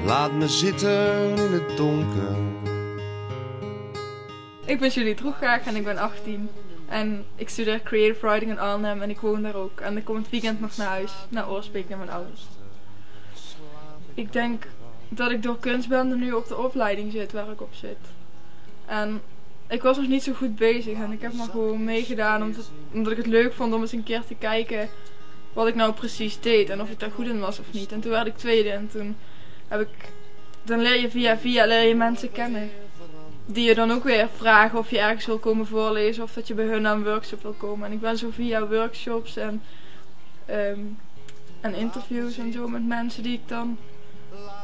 Laat me zitten in het donker. Ik ben Julie Droeghaag en ik ben 18. En ik studeer Creative Writing in Arnhem en ik woon daar ook. En ik kom het weekend nog naar huis, naar Oorsbeek, naar mijn ouders. Ik denk dat ik door kunstbende nu op de opleiding zit waar ik op zit. En ik was nog niet zo goed bezig en ik heb maar gewoon meegedaan omdat ik het leuk vond om eens een keer te kijken wat ik nou precies deed en of ik daar goed in was of niet. En toen werd ik tweede en toen dan leer je via leer je mensen kennen. Die je dan ook weer vragen of je ergens wil komen voorlezen of dat je bij hun naar een workshop wil komen. En ik ben zo via workshops en interviews en zo met mensen die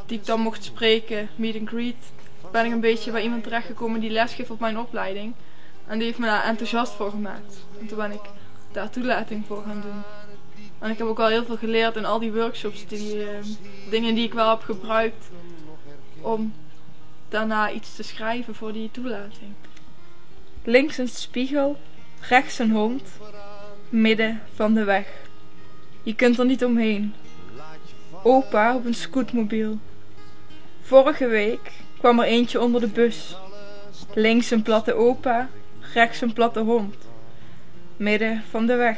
ik dan mocht spreken, meet and greet, ben ik een beetje bij iemand terechtgekomen die lesgeeft op mijn opleiding. En die heeft me daar enthousiast voor gemaakt. En toen ben ik daar toelating voor gaan doen. En ik heb ook al heel veel geleerd in al die workshops, dingen die ik wel heb gebruikt om daarna iets te schrijven voor die toelating. Links een spiegel, rechts een hond, midden van de weg. Je kunt er niet omheen. Opa op een scootmobiel. Vorige week kwam er eentje onder de bus. Links een platte opa, rechts een platte hond. Midden van de weg.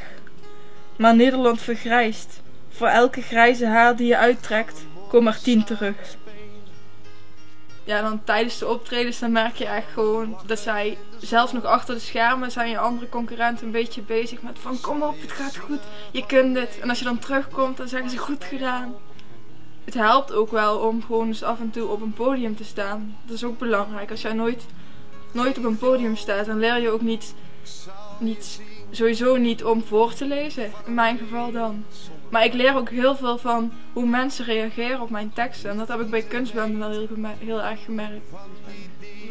Maar Nederland vergrijst. Voor elke grijze haar die je uittrekt, komen er 10 terug. Ja, dan tijdens de optredens dan merk je echt gewoon dat zij, zelfs nog achter de schermen, zijn je andere concurrenten een beetje bezig met van kom op, het gaat goed, je kunt het. En als je dan terugkomt, dan zeggen ze goed gedaan. Het helpt ook wel om gewoon eens af en toe op een podium te staan. Dat is ook belangrijk. Als jij nooit op een podium staat, dan leer je ook sowieso niet om voor te lezen. In mijn geval dan. Maar ik leer ook heel veel van hoe mensen reageren op mijn teksten. En dat heb ik bij kunstbende wel heel erg gemerkt.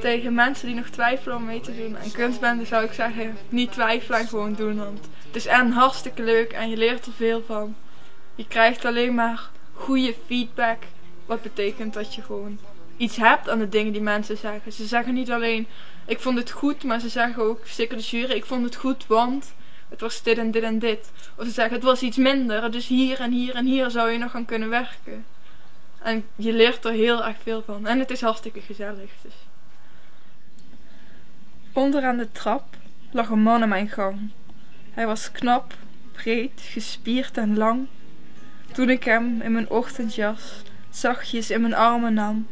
Tegen mensen die nog twijfelen om mee te doen aan kunstbende zou ik zeggen, niet twijfelen en gewoon doen. Want het is hartstikke leuk en je leert er veel van. Je krijgt alleen maar goede feedback. Wat betekent dat je gewoon iets hebt aan de dingen die mensen zeggen. Ze zeggen niet alleen, ik vond het goed, maar ze zeggen ook, zeker de jury, ik vond het goed, want het was dit en dit en dit. Of ze zeggen, het was iets minder, dus hier en hier en hier zou je nog aan kunnen werken. En je leert er heel erg veel van. En het is hartstikke gezellig. Dus. Onderaan de trap lag een man in mijn gang. Hij was knap, breed, gespierd en lang. Toen ik hem in mijn ochtendjas zachtjes in mijn armen nam,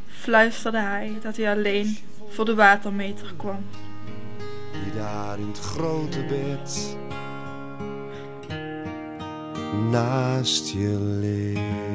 fluisterde hij dat hij alleen voor de watermeter kwam. Die daar in het grote bed naast je ligt.